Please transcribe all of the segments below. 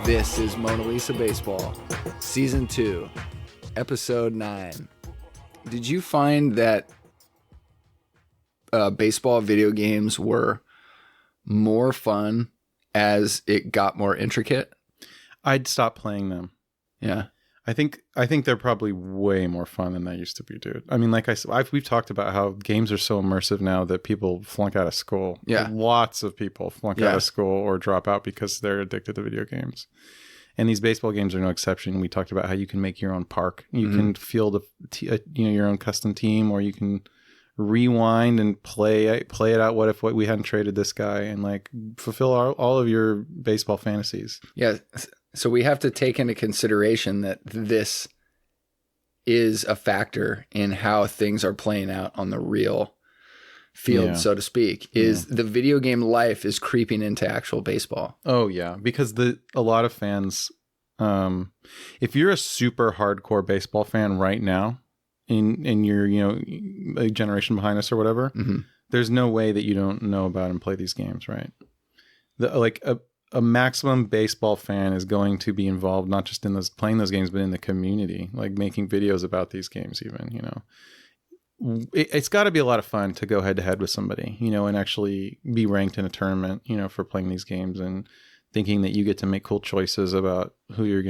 This is Mona Lisa Baseball, Season 2, Episode 9. Did you find that baseball video games were more fun as it got more intricate? I'd stop playing them. Yeah. I think they're probably way more fun than they used to be, dude. I mean, like we've talked about how games are so immersive now that people flunk out of school. Yeah. Lots of people flunk out of school or drop out because they're addicted to video games. And these baseball games are no exception. We talked about how you can make your own park. You can field your own custom team, or you can rewind and play it out. What if we hadn't traded this guy, and like fulfill all of your baseball fantasies. Yeah. So we have to take into consideration that this is a factor in how things are playing out on the real field, so to speak, is the video game life is creeping into actual baseball. Oh yeah. Because a lot of fans, if you're a super hardcore baseball fan right now in your, a generation behind us or whatever, there's no way that you don't know about and play these games, right? A maximum baseball fan is going to be involved, not just in playing those games, but in the community, like making videos about these games even, It's got to be a lot of fun to go head to head with somebody, and actually be ranked in a tournament, for playing these games and thinking that you get to make cool choices about what your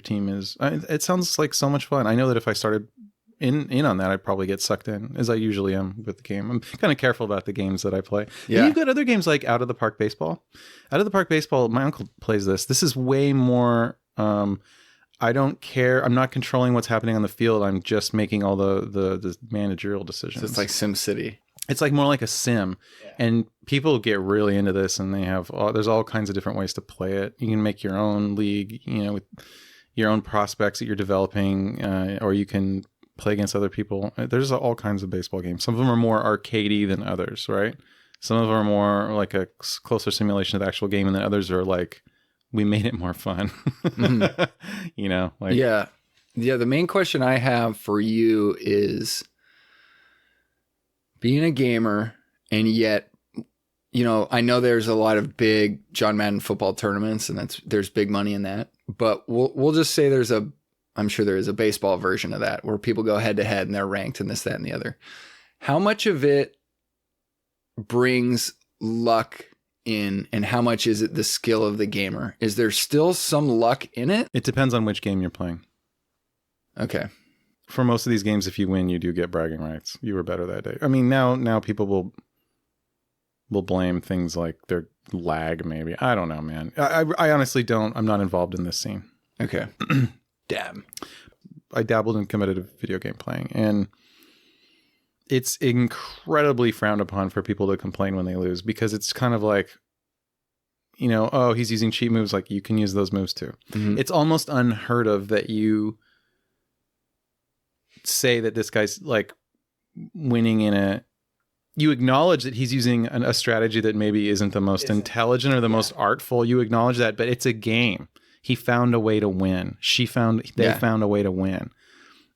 team is. It sounds like so much fun. I know that if I started in on that, I'd probably get sucked in, as I usually am with the game. I'm kind of careful about the games that I play. Yeah. And you've got other games like Out of the Park Baseball. Out of the Park Baseball, my uncle plays this. This is way more... I don't care. I'm not controlling what's happening on the field. I'm just making all the managerial decisions. So it's like SimCity. It's like more like a sim. Yeah. And people get really into this, and there's all kinds of different ways to play it. You can make your own league, with your own prospects that you're developing, or you can play against other people. There's all kinds of baseball games. Some of them are more arcadey than others, right? Some of them are more like a closer simulation of the actual game, and then others are like, we made it more fun. Yeah. The main question I have for you is, being a gamer, and yet, I know there's a lot of big John Madden football tournaments, and there's big money in that, but we'll just say I'm sure there is a baseball version of that where people go head to head and they're ranked and this, that, and the other. How much of it brings luck in, and how much is it the skill of the gamer? Is there still some luck in it? It depends on which game you're playing. Okay. For most of these games, if you win, you do get bragging rights. You were better that day. I mean, now people will blame things like their lag, maybe. I don't know, man. I honestly don't. I'm not involved in this scene. Okay. Damn. I dabbled in competitive video game playing, and it's incredibly frowned upon for people to complain when they lose, because it's kind of like, oh, he's using cheat moves. Like, you can use those moves too. Mm-hmm. It's almost unheard of that you say that this guy's like winning you acknowledge that he's using a strategy that maybe isn't the most intelligent or the most artful. You acknowledge that, but it's a game. He found a way to win. They found a way to win.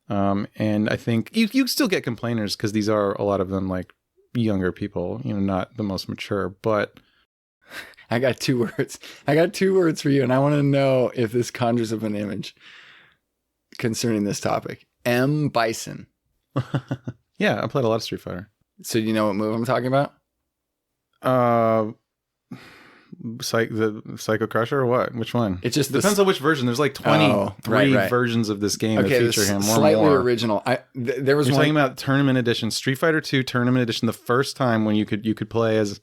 And I think you still get complainers, because these are a lot of them like younger people, not the most mature, but I got two words for you, and I want to know if this conjures up an image concerning this topic. M. Bison. Yeah, I played a lot of Street Fighter. So do you know what move I'm talking about? The Psycho Crusher, or what? Which one? It just depends on which version. There's like 23 versions of this game that feature him. Slightly original. There was You're one talking about Tournament Edition, Street Fighter 2 Tournament Edition, the first time when you could play as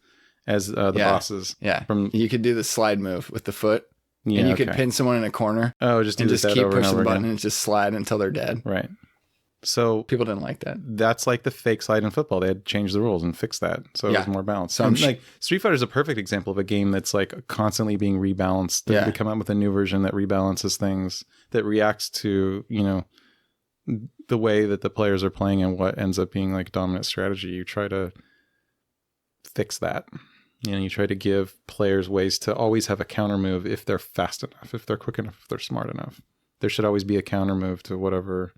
the bosses. Yeah. You could do the slide move with the foot. Yeah, and you could pin someone in a corner. Oh, just keep pushing the button and just slide until they're dead. Right. So people didn't like that. That's like the fake slide in football. They had changed the rules and fixed that, so it was more balanced. So like Street Fighter is a perfect example of a game that's like constantly being rebalanced. They come out with a new version that rebalances things, that reacts to the way that the players are playing and what ends up being like dominant strategy. You try to fix that. You try to give players ways to always have a counter move if they're fast enough, if they're quick enough, if they're smart enough. There should always be a counter move to whatever's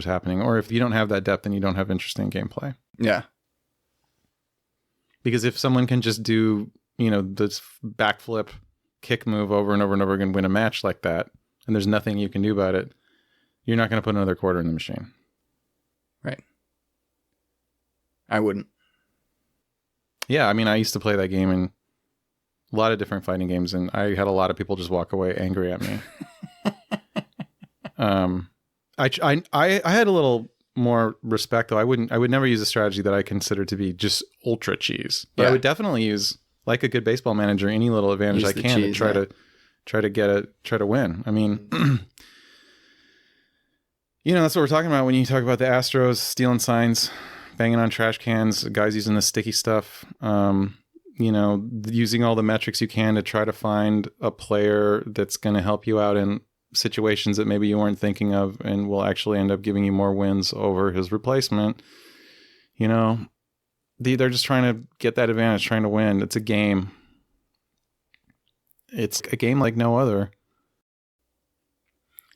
happening. Or if you don't have that depth, then you don't have interesting gameplay. Yeah. Because if someone can just do, this backflip kick move over and over and over again, win a match like that, and there's nothing you can do about it, you're not going to put another quarter in the machine. Right. I wouldn't. Yeah, I mean, I used to play that game in a lot of different fighting games, and I had a lot of people just walk away angry at me. I had a little more respect, though. I would never use a strategy that I consider to be just ultra cheese. But I would definitely use, like a good baseball manager, any little advantage I can to try to win. I mean, that's what we're talking about when you talk about the Astros stealing signs, banging on trash cans, guys using the sticky stuff, using all the metrics you can to try to find a player that's going to help you out in situations that maybe you weren't thinking of and will actually end up giving you more wins over his replacement. They're just trying to get that advantage, trying to win. It's a game. It's a game like no other.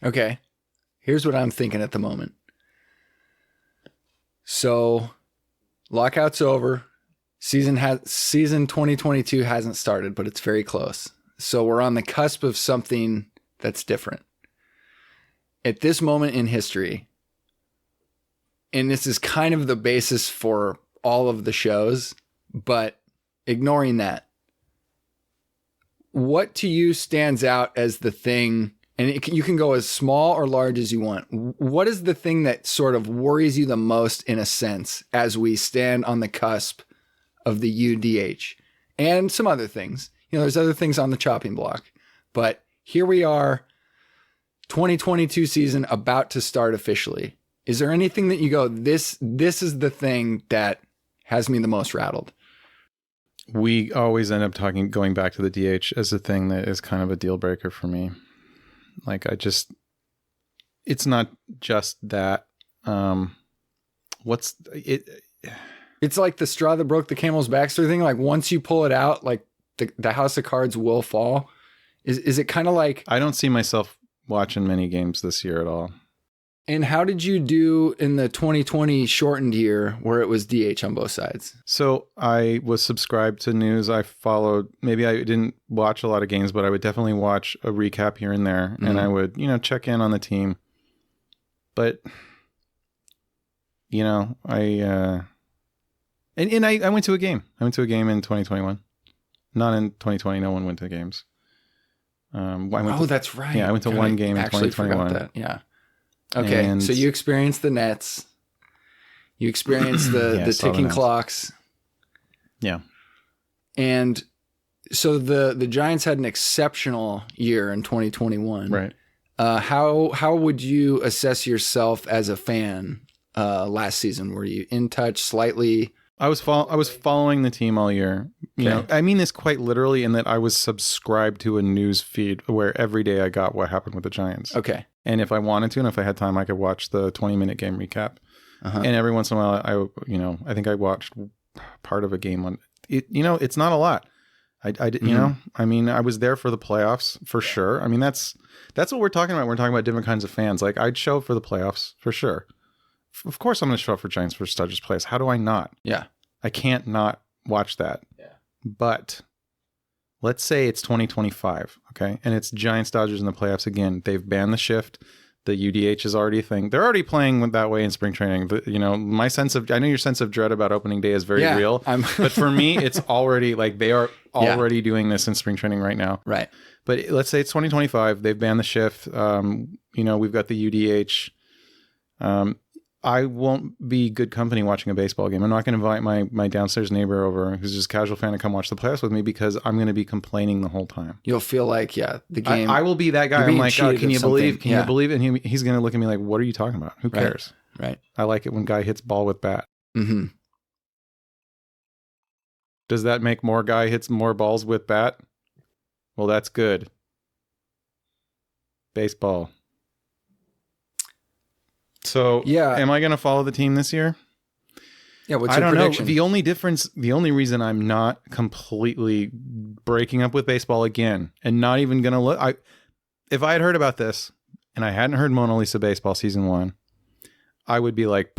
Okay. Here's what I'm thinking at the moment. So, lockout's over. Season 2022 hasn't started, but it's very close. So we're on the cusp of something that's different. At this moment in history, and this is kind of the basis for all of the shows, but ignoring that, what to you stands out as the thing, and you can go as small or large as you want. What is the thing that sort of worries you the most, in a sense, as we stand on the cusp of the UDH and some other things? There's other things on the chopping block, but here we are, 2022 season about to start officially. Is there anything that you go, this is the thing that has me the most rattled? We always end up going back to the DH as a thing that is kind of a deal breaker for me. Like, it's not just that. It's like the straw that broke the camel's back sort of thing. Like, once you pull it out, like the house of cards will fall. Is it kind of like... I don't see myself watching many games this year at all. And how did you do in the 2020 shortened year where it was DH on both sides? So I was subscribed to news. I followed, maybe I didn't watch a lot of games, but I would definitely watch a recap here and there. Mm-hmm. And I would, check in on the team. But, I went to a game. I went to a game in 2021. Not in 2020. No one went to games. That's right. Yeah, I went to one game in 2021. That. Yeah. Okay, and so you experienced the Nets. You experienced the ticking clocks. Yeah. And so the Giants had an exceptional year in 2021. Right. How would you assess yourself as a fan last season? Were you in touch slightly? I was following the team all year. I mean this quite literally, in that I was subscribed to a news feed where every day I got what happened with the Giants. Okay. And if I wanted to, and if I had time, I could watch the 20-minute game recap. Uh-huh. And every once in a while, I think I watched part of a game on it. It's not a lot. I was there for the playoffs for sure. I mean, that's what we're talking about. We're talking about different kinds of fans. Like, I'd show up for the playoffs for sure. Of course, I'm going to show up for Giants versus Dodgers plays. How do I not? Yeah. I can't not watch that. Yeah. But let's say it's 2025, okay? And it's Giants Dodgers in the playoffs again. They've banned the shift. The UDH is already a thing. They're already playing that way in spring training. I know your sense of dread about opening day is very real. But for me, it's already like they are already doing this in spring training right now. Right. But let's say it's 2025. They've banned the shift. We've got the UDH. I won't be good company watching a baseball game. I'm not going to invite my downstairs neighbor over who's just a casual fan to come watch the playoffs with me, because I'm going to be complaining the whole time. You'll feel like, the game. I will be that guy. I'm like, can you believe? Can you believe it? And he's going to look at me like, what are you talking about? Who cares? Right. I like it when guy hits ball with bat. Mm-hmm. Does that make more guy hits more balls with bat? Well, that's good. Baseball. So, am I going to follow the team this year? Yeah, what's your prediction? Know. The only reason I'm not completely breaking up with baseball again and not even going to look... if I had heard about this and I hadn't heard Mona Lisa Baseball Season 1, I would be like,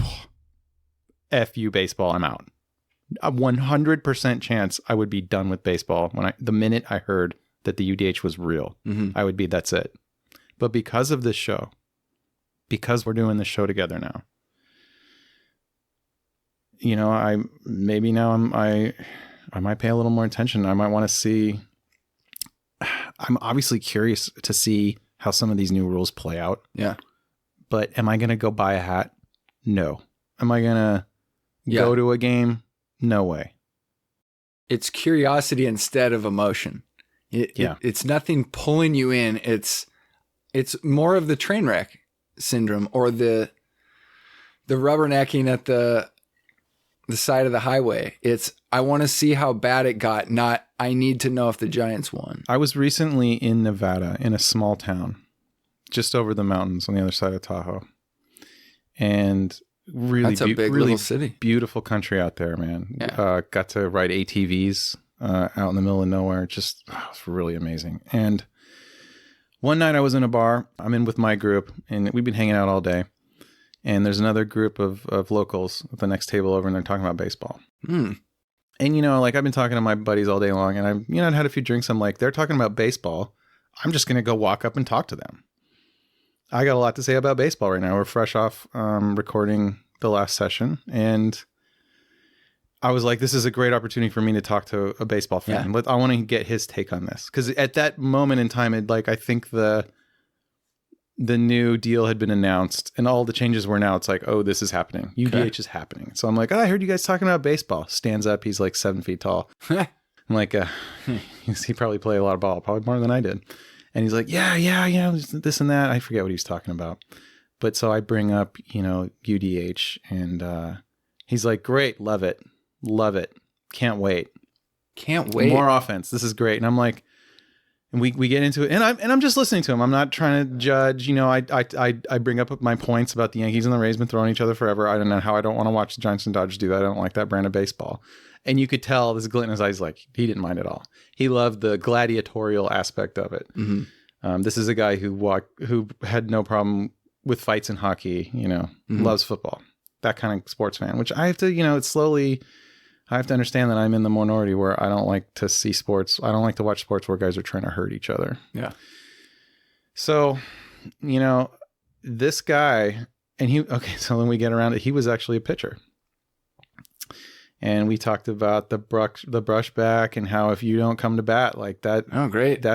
F you baseball, I'm out. A 100% chance I would be done with baseball the minute I heard that the UDH was real. I would be, that's it. But because of this show, because we're doing this show together now, you know, I might pay a little more attention. I might want to see. I'm obviously curious to see how some of these new rules play out. Yeah. But am I going to go buy a hat? No. Am I going to go to a game? No way. It's curiosity instead of emotion. It's nothing pulling you in. It's more of the train wreck syndrome or the rubbernecking at the side of the highway. It's, I want to see how bad it got, not I need to know if the Giants won. I was recently in Nevada in a small town just over the mountains on the other side of Tahoe. And really, that's a big little city. Beautiful country out there, man. Yeah. Got to ride ATVs out in the middle of nowhere. Just, it was really amazing. And one night I was in a bar. I'm in with my group, and we've been hanging out all day. And there's another group of locals at the next table over, and they're talking about baseball. And, you know, like I've been talking to my buddies all day long, and I'd had a few drinks. I'm like, they're talking about baseball. I'm just going to go walk up and talk to them. I got a lot to say about baseball right now. We're fresh off recording the last session, and I was like, this is a great opportunity for me to talk to a baseball fan. Yeah. I want to get his take on this. Because at that moment in time, I think the new deal had been announced, and all the changes were now. It's like, oh, this is happening. UDH is happening. So I'm like, I heard you guys talking about baseball. Stands up. He's like 7 feet tall. I'm like, he probably played a lot of ball, probably more than I did. And he's like, yeah, this and that. I forget what he's talking about. But so I bring up, you know, UDH, and he's like, great, love it, can't wait, more offense. This is great. And I'm like, and we get into it, and I'm just listening to him. I'm not trying to judge. You know, I bring up my points about the Yankees and the Rays been throwing each other forever. I don't know how I don't want to watch the Giants and Dodgers do that. I don't like that brand of baseball. And you could tell this glint in his eyes, like he didn't mind at all. He loved the gladiatorial aspect of it. This is a guy who had no problem with fights in hockey, you know, loves football, that kind of sports fan, which I have to, you know, I have to understand that I'm in the minority where I don't like to see sports. I don't like to watch sports where guys are trying to hurt each other. Yeah. So, you know, this guy, so when we get around it, he was actually a pitcher. And we talked about the brush back and how if you don't come to bat like that. Oh, great.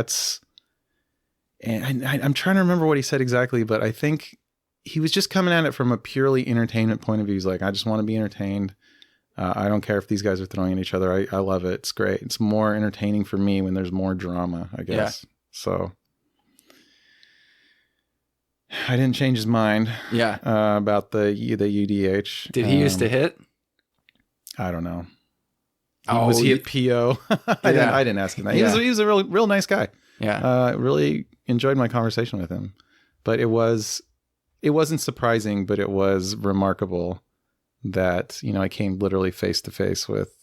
And I'm trying to remember what he said exactly, but I think he was just coming at it from a purely entertainment point of view. He's like, I just want to be entertained. I don't care if these guys are throwing at each other. I love it. It's great. It's more entertaining for me when there's more drama, I guess. Yeah. So I didn't change his mind. Yeah. About the UDH. Did he used to hit? I don't know. Was he at PO? I didn't ask him that. He was a real nice guy. Yeah. Really enjoyed my conversation with him. But it wasn't surprising, but it was remarkable that, you know, I came literally face to face with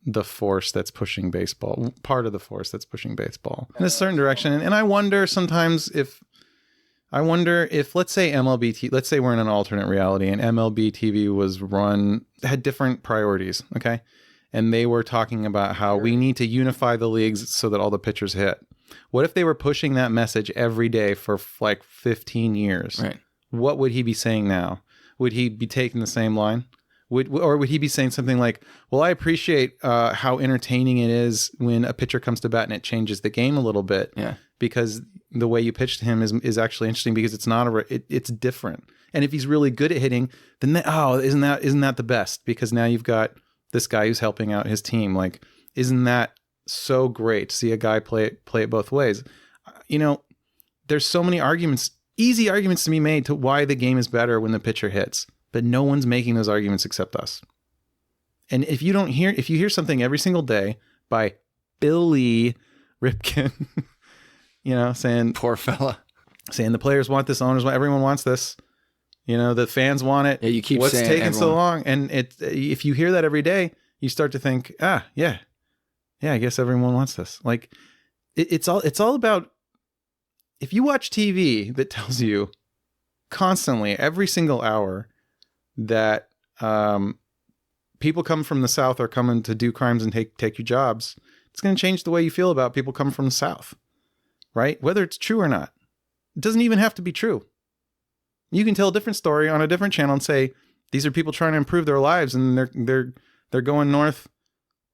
the force that's pushing baseball, part of the force that's pushing baseball in a certain direction. And I wonder sometimes if, let's say MLB TV, let's say we're in an alternate reality and MLB TV had different priorities. Okay. And they were talking about how we need to unify the leagues so that all the pitchers hit. What if they were pushing that message every day for like 15 years? Right. What would he be saying now? Would he be taking the same line? Or would he be saying something like, well, I appreciate how entertaining it is when a pitcher comes to bat and it changes the game a little bit. Yeah. Because the way you pitch to him is actually interesting because it's not it's different. And if he's really good at hitting, then isn't that the best? Because now you've got this guy who's helping out his team. Like, isn't that so great to see a guy play it both ways? You know, there's so many easy arguments to be made to why the game is better when the pitcher hits, but no one's making those arguments except us. And if you hear something every single day by Billy Ripken, you know, saying, poor fella, saying the players want this, everyone wants this, you know, the fans want it. Yeah, you keep what's saying taking so long. And if you hear that every day, you start to think, I guess everyone wants this. Like it's all about, if you watch TV that tells you constantly every single hour that people come from the South are coming to do crimes and take your jobs, it's going to change the way you feel about people coming from the South, right? Whether it's true or not. It doesn't even have to be true. You can tell a different story on a different channel and say, these are people trying to improve their lives and they're going north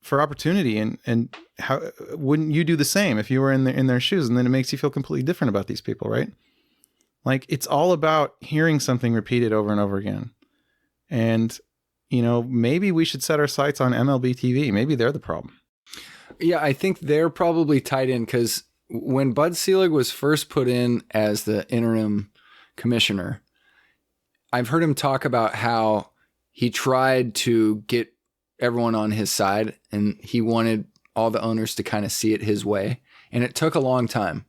for opportunity. And how wouldn't you do the same if you were in their shoes? And then it makes you feel completely different about these people, right? Like, it's all about hearing something repeated over and over again. And, maybe we should set our sights on MLB TV. Maybe they're the problem. Yeah, I think they're probably tied in because when Bud Selig was first put in as the interim commissioner, I've heard him talk about how he tried to get everyone on his side and he wanted all the owners to kind of see it his way. And it took a long time.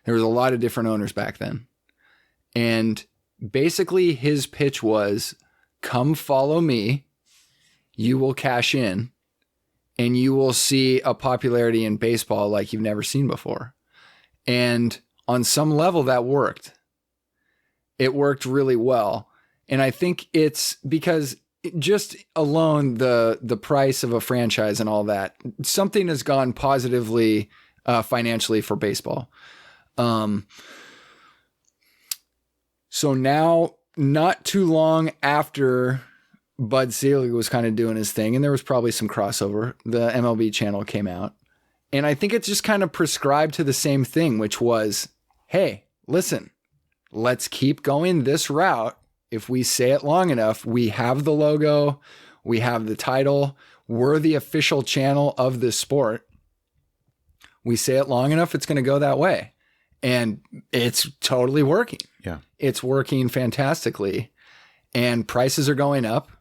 There was a lot of different owners back then. And basically his pitch was, come follow me, you will cash in, and you will see a popularity in baseball like you've never seen before. And on some level that worked. It worked really well. And I think it's because just alone the price of a franchise and all that, something has gone positively financially for baseball. So now, not too long after Bud Selig was kind of doing his thing, and there was probably some crossover, the MLB channel came out. And I think it's just kind of prescribed to the same thing, which was, hey, listen, let's keep going this route. If we say it long enough, we have the logo, we have the title, we're the official channel of this sport. We say it long enough, it's going to go that way. And it's totally working. Yeah. It's working fantastically. And prices are going up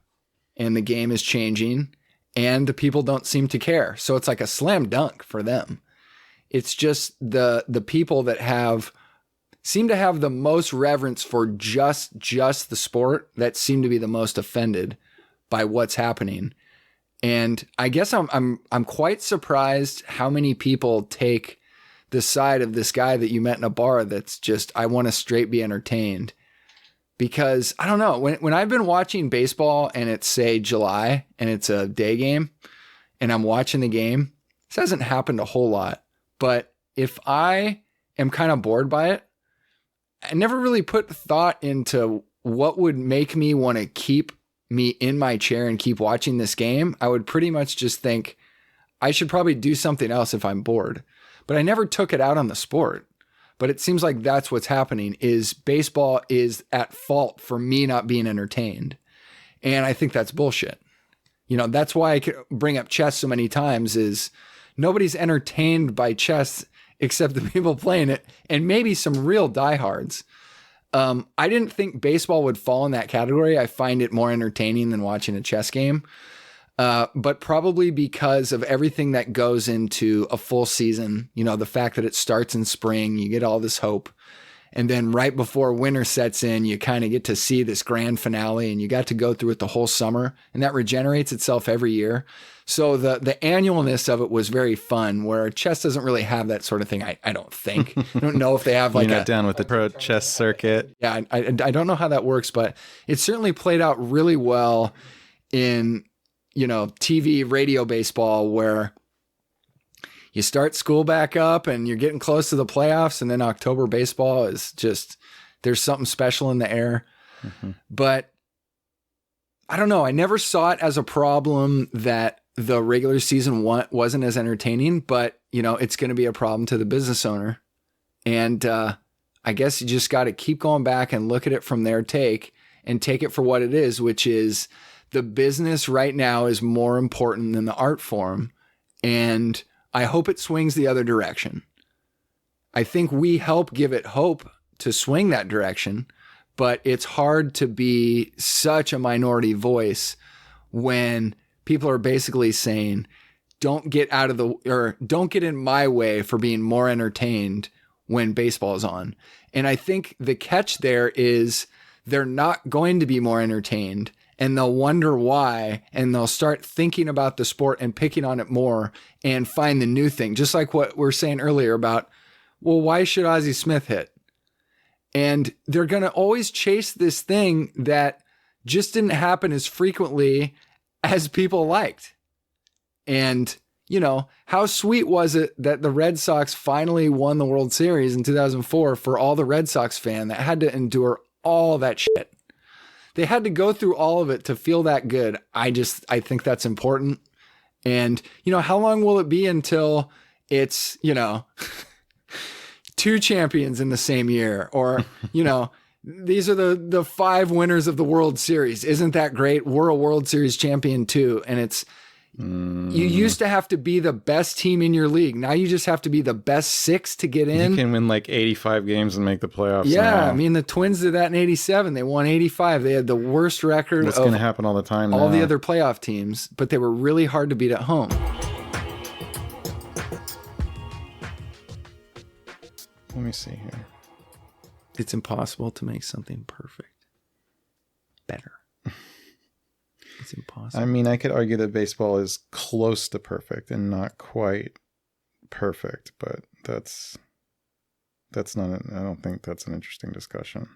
and the game is changing and the people don't seem to care. So it's like a slam dunk for them. It's just the people that seem to have the most reverence for just the sport that seem to be the most offended by what's happening. And I guess I'm quite surprised how many people take the side of this guy that you met in a bar that's just, I want to straight be entertained. Because I don't know, when I've been watching baseball and it's say July and it's a day game and I'm watching the game, this hasn't happened a whole lot. But if I am kind of bored by it, I never really put thought into what would make me want to keep me in my chair and keep watching this game. I would pretty much just think I should probably do something else if I'm bored. But I never took it out on the sport. But it seems like that's what's happening is baseball is at fault for me not being entertained. And I think that's bullshit. That's why I could bring up chess so many times is nobody's entertained by chess except the people playing it and maybe some real diehards. I didn't think baseball would fall in that category. I find it more entertaining than watching a chess game. But probably because of everything that goes into a full season, the fact that it starts in spring, you get all this hope. And then right before winter sets in, you kind of get to see this grand finale and you got to go through it the whole summer and that regenerates itself every year. So the annualness of it was very fun where chess doesn't really have that sort of thing. I don't think. I don't know if they have like You're not down with the pro chess circuit. Yeah, I don't know how that works, but it certainly played out really well in TV, radio baseball, where you start school back up and you're getting close to the playoffs. And then October baseball is just, there's something special in the air. Mm-hmm. But I don't know. I never saw it as a problem that the regular season wasn't as entertaining, but it's going to be a problem to the business owner. And I guess you just got to keep going back and look at it from their take and take it for what it is, which is, the business right now is more important than the art form. And I hope it swings the other direction. I think we help give it hope to swing that direction, but it's hard to be such a minority voice when people are basically saying, don't get in my way for being more entertained when baseball is on. And I think the catch there is they're not going to be more entertained. And they'll wonder why, and they'll start thinking about the sport and picking on it more and find the new thing. Just like what we were saying earlier about, well, why should Ozzie Smith hit? And they're going to always chase this thing that just didn't happen as frequently as people liked. And, you know, how sweet was it that the Red Sox finally won the World Series in 2004 for all the Red Sox fan that had to endure all that shit. They had to go through all of it to feel that good. I think that's important. And, you know, how long will it be until it's, you know, 2 champions in the same year? Or, you know, these are the 5 winners of the World Series. Isn't that great? We're a World Series champion too. And it's, you used to have to be the best team in your league. Now you just have to be the best 6 to get in. You can win like 85 games and make the playoffs. Yeah, now. I mean, the Twins did that in 87. They won 85. They had the worst record That's going to happen all the time all now. the other playoff teams, but they were really hard to beat at home. Let me see here. It's impossible to make something perfect better. It's impossible. I mean, I could argue that baseball is close to perfect and not quite perfect, but that's not, I don't think that's an interesting discussion.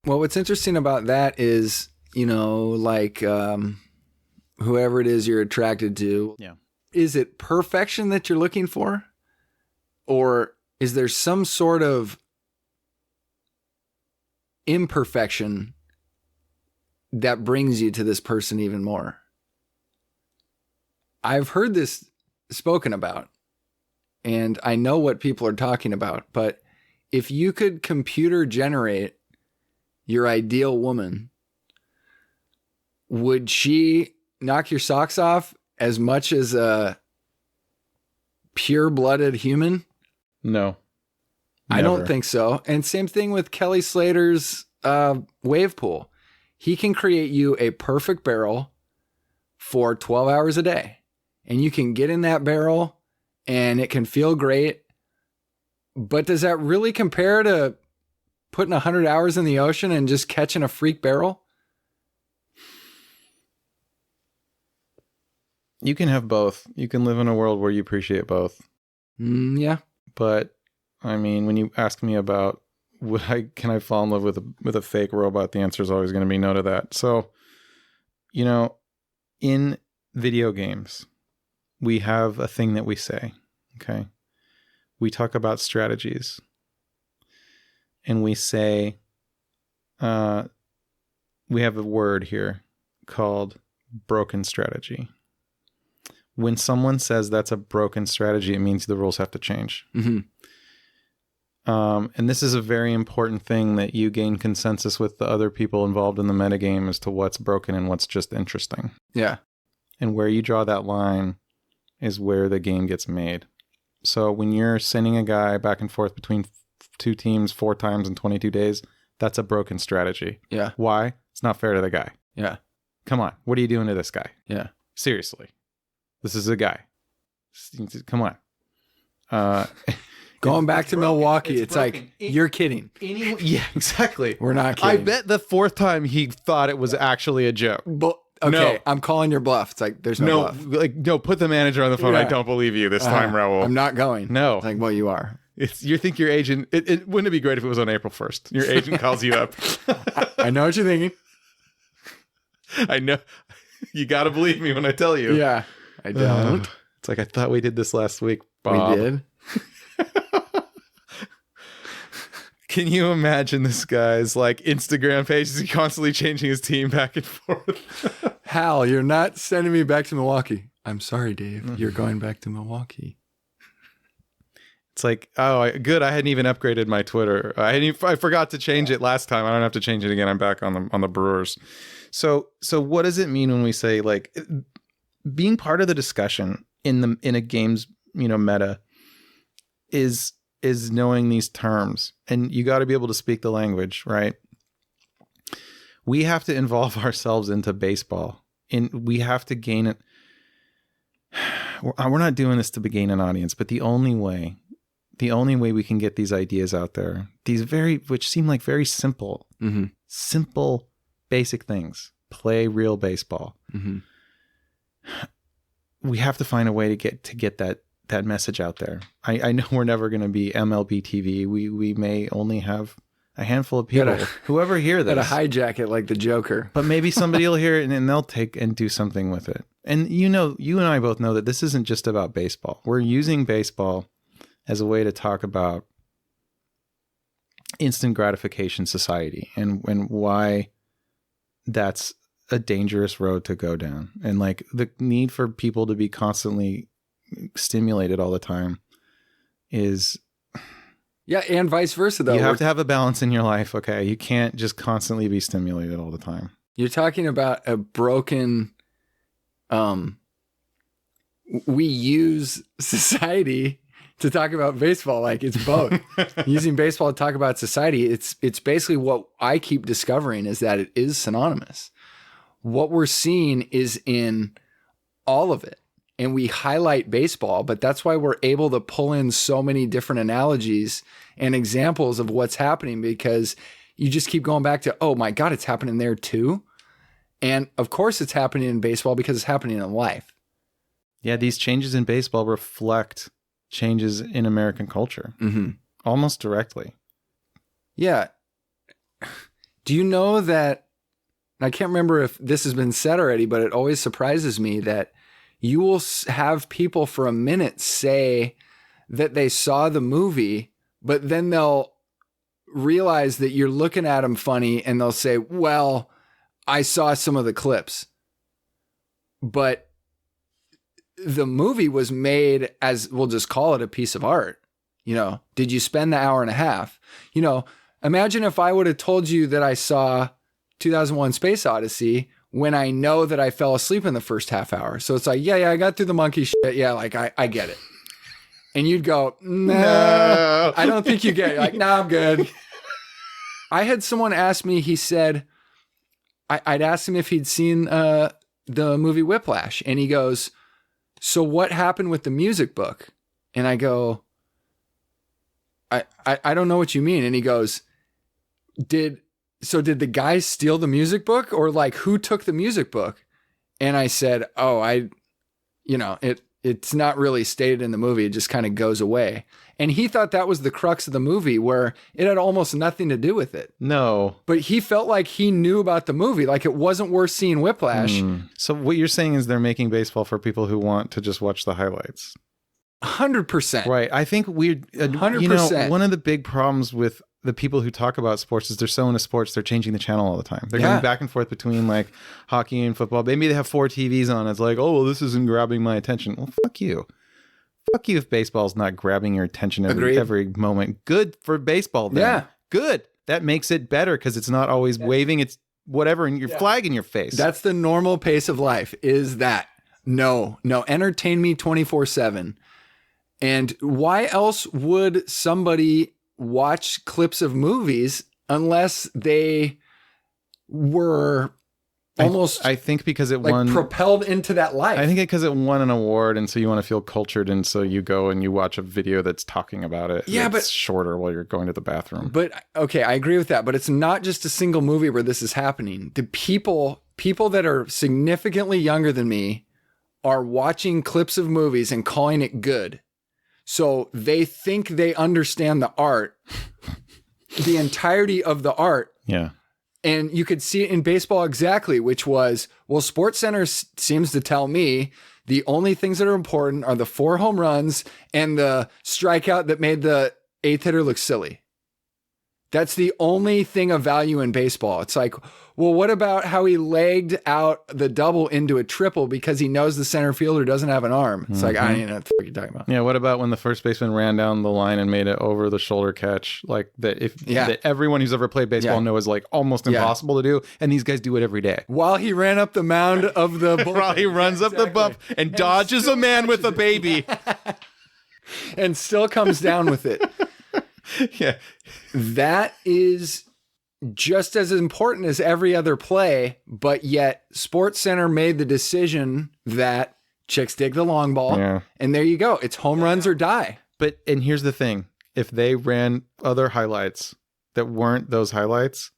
Well, what's interesting about that is, you know, like whoever it is you're attracted to, yeah, is it perfection that you're looking for? Or is there some sort of imperfection that brings you to this person even more? I've heard this spoken about, and I know what people are talking about, but if you could computer generate your ideal woman, would she knock your socks off as much as a pure-blooded human? No. I don't Never. think so. And same thing with Kelly Slater's wave pool. He can create you a perfect barrel for 12 hours a day. And you can get in that barrel and it can feel great. But does that really compare to putting 100 hours in the ocean and just catching a freak barrel? You can have both. You can live in a world where you appreciate both. Yeah. But I mean, when you ask me about can I fall in love with a fake robot, the answer is always going to be no to that. So, you know, in video games, we have a thing that we say, okay? We talk about strategies. And we say, we have a word here called broken strategy. When someone says that's a broken strategy, it means the rules have to change. Mm-hmm. And this is a very important thing that you gain consensus with the other people involved in the metagame as to what's broken and what's just interesting. Yeah. And where you draw that line is where the game gets made. So when you're sending a guy back and forth between 2 teams 4 times in 22 days, that's a broken strategy. Yeah. Why? It's not fair to the guy. Yeah. Come on. What are you doing to this guy? Yeah. Seriously. This is a guy. Come on. Going back to Milwaukee, it's broken. like, you're kidding. Yeah, exactly. We're not kidding. I bet the 4th time he thought it was actually a joke. But, okay, No. I'm calling your bluff. It's like, there's no bluff. No, put the manager on the phone. Yeah. I don't believe you this time, Raul. I'm not going. No. It's like, well, you are. You think your agent, wouldn't it be great if it was on April 1st? Your agent calls you up. I know what you're thinking. I know. You got to believe me when I tell you. Yeah, I don't. It's like, I thought we did this last week, Bob. We did. Can you imagine this guy's like Instagram page? Is he constantly changing his team back and forth? Hal, you're not sending me back to Milwaukee. I'm sorry, Dave. You're going back to Milwaukee. It's like, oh, good. I hadn't even upgraded my Twitter. I forgot to change it last time. I don't have to change it again. I'm back on the Brewers. So what does it mean when we say like being part of the discussion in a game's meta is knowing these terms, and you got to be able to speak the language, right? We have to involve ourselves into baseball, and we have to gain it. We're not doing this to gain an audience, but the only way we can get these ideas out there, which seem like very simple, simple, basic things, play real baseball. Mm-hmm. We have to find a way to get that message out there. I know we're never going to be MLB TV. We may only have a handful of people. Whoever hear this. Gotta hijack it like the Joker. But maybe somebody will hear it and they'll take and do something with it. And you and I both know that this isn't just about baseball. We're using baseball as a way to talk about instant gratification society and why that's a dangerous road to go down. And like the need for people to be constantly stimulated all the time is... Yeah, and vice versa, though. You have to have a balance in your life, okay? You can't just constantly be stimulated all the time. You're talking about a broken... we use society to talk about baseball. Like, it's both. Using baseball to talk about society, it's basically what I keep discovering is that it is synonymous. What we're seeing is in all of it. And we highlight baseball, but that's why we're able to pull in so many different analogies and examples of what's happening, because you just keep going back to, oh my God, it's happening there too. And of course it's happening in baseball because it's happening in life. Yeah, these changes in baseball reflect changes in American culture almost directly. Yeah. Do you know that, I can't remember if this has been said already, but it always surprises me that you will have people for a minute say that they saw the movie, but then they'll realize that you're looking at them funny and they'll say, well, I saw some of the clips. But the movie was made as, we'll just call it a piece of art. You know, did you spend the hour and a half? You know, imagine if I would have told you that I saw 2001 Space Odyssey when I know that I fell asleep in the first half hour. So it's like, yeah, I got through the monkey shit. Yeah, like I get it. And you'd go, no, I don't think you get it. You're like, nah, I'm good. I had someone ask me, he said, I'd asked him if he'd seen the movie Whiplash. And he goes, so what happened with the music book? And I go, I don't know what you mean. And he goes, did the guy steal the music book, or like who took the music book? And I said, it's not really stated in the movie. It just kind of goes away. And he thought that was the crux of the movie, where it had almost nothing to do with it. No. But he felt like he knew about the movie. Like it wasn't worth seeing Whiplash. So what you're saying is they're making baseball for people who want to just watch the highlights. 100%. Right. I think 100%. One of the big problems with the people who talk about sports is they're so into sports, they're changing the channel all the time. They're going back and forth between like hockey and football. Maybe they have 4 TVs on. It's like, oh, well, this isn't grabbing my attention. Well, fuck you. Fuck you if baseball's not grabbing your attention every moment. Good for baseball then. Yeah. Good. That makes it better because it's not always waving its whatever and your flag in your face. That's the normal pace of life, is that. No, entertain me 24/7. And why else would somebody watch clips of movies unless they were almost, I think because it like won, propelled into that life. I think because it won an award, and so you want to feel cultured, and so you go and you watch a video that's talking about it. Yeah, but shorter while you're going to the bathroom. But okay, I agree with that. But it's not just a single movie where this is happening. The people that are significantly younger than me are watching clips of movies and calling it good. So they think they understand the art, the entirety of the art. Yeah. And you could see it in baseball exactly, which was, well, SportsCenter seems to tell me the only things that are important are the 4 home runs and the strikeout that made the 8th hitter look silly. That's the only thing of value in baseball. It's like, well, what about how he legged out the double into a triple because he knows the center fielder doesn't have an arm? It's like, I don't even know what the fuck you're talking about. Yeah, what about when the first baseman ran down the line and made it over the shoulder catch? Like that everyone who's ever played baseball knows like almost impossible to do, and these guys do it every day. While he ran up the mound of the bullpen. While he runs up the bump and dodges a man with a baby. And still comes down with it. Yeah. That is just as important as every other play, but yet SportsCenter made the decision that chicks dig the long ball, and there you go. It's home runs or die. And here's the thing. If they ran other highlights that weren't those highlights,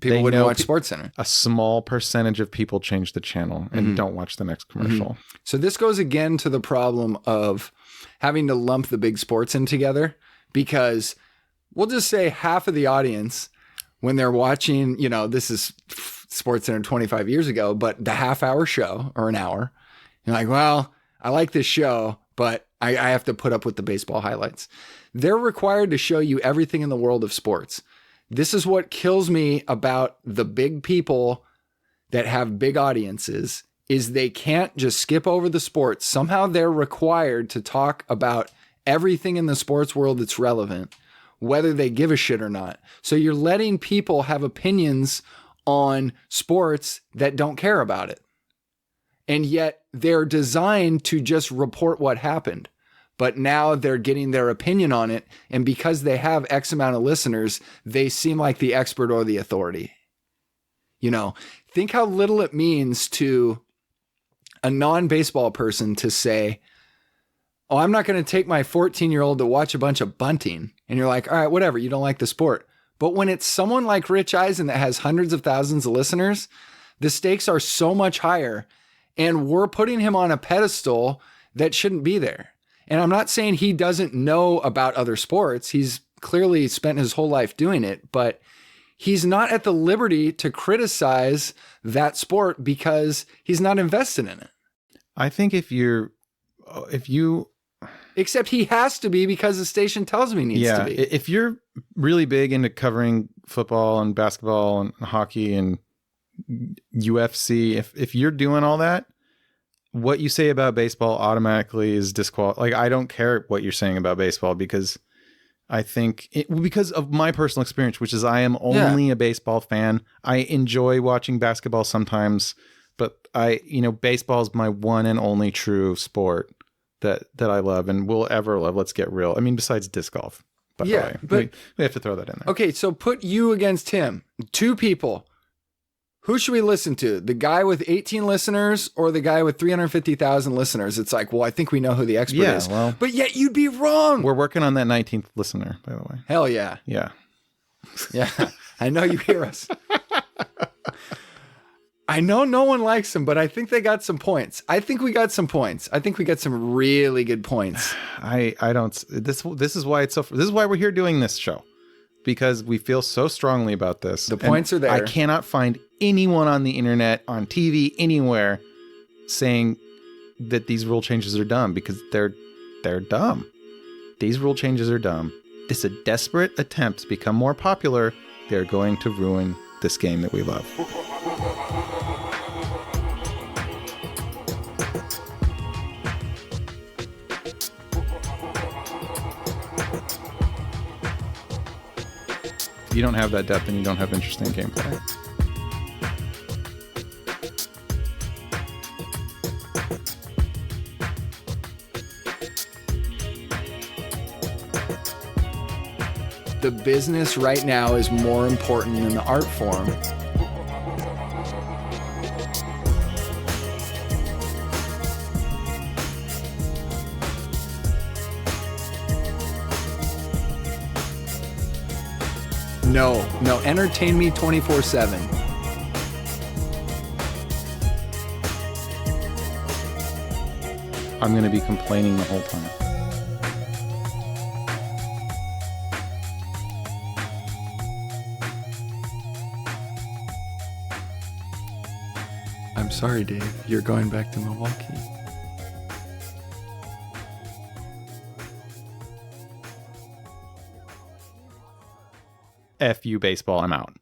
people wouldn't watch SportsCenter. A small percentage of people change the channel and don't watch the next commercial. So this goes again to the problem of having to lump the big sports in together, because we'll just say half of the audience, when they're watching, this is SportsCenter 25 years ago, but the half-hour show or an hour, you're like, well, I like this show, but I have to put up with the baseball highlights. They're required to show you everything in the world of sports. This is what kills me about the big people that have big audiences, is they can't just skip over the sports. Somehow they're required to talk about everything in the sports world that's relevant, whether they give a shit or not. So you're letting people have opinions on sports that don't care about it. And yet they're designed to just report what happened. But now they're getting their opinion on it. And because they have X amount of listeners, they seem like the expert or the authority. Think how little it means to a non-baseball person to say, oh, I'm not going to take my 14-year-old to watch a bunch of bunting. And you're like, all right, whatever, you don't like the sport. But when it's someone like Rich Eisen that has hundreds of thousands of listeners, the stakes are so much higher. And we're putting him on a pedestal that shouldn't be there. And I'm not saying he doesn't know about other sports. He's clearly spent his whole life doing it, but he's not at the liberty to criticize that sport because he's not invested in it. I think if you except he has to be because the station tells him he needs to be. If you're really big into covering football and basketball and hockey and UFC, if you're doing all that, what you say about baseball automatically is disqualified. Like, I don't care what you're saying about baseball because I think because of my personal experience, which is I am only a baseball fan. I enjoy watching basketball sometimes, but baseball is my one and only true sport that I love and will ever love. Let's get real. I mean, besides disc golf, by the way. But we have to throw that in there. Okay, so put you against him. Two people. Who should we listen to? The guy with 18 listeners or the guy with 350,000 listeners? It's like, well, I think we know who the expert is. Well, but yet you'd be wrong. We're working on that 19th listener, by the way. Hell yeah. Yeah. Yeah. I know you hear us. I know no one likes him, but I think they got some points. I think we got some points. I think we got some really good points. I don't. This is why it's so. This is why we're here doing this show. Because we feel so strongly about this. The points are there. I cannot find anyone on the internet, on TV, anywhere saying that these rule changes are dumb because they're dumb. These rule changes are dumb. It's a desperate attempt to become more popular. They're going to ruin this game that we love. If you don't have that depth and you don't have interesting gameplay. The business right now is more important than the art form. No, entertain me 24/7. I'm going to be complaining the whole time. I'm sorry, Dave. You're going back to Milwaukee. F you, baseball. I'm out.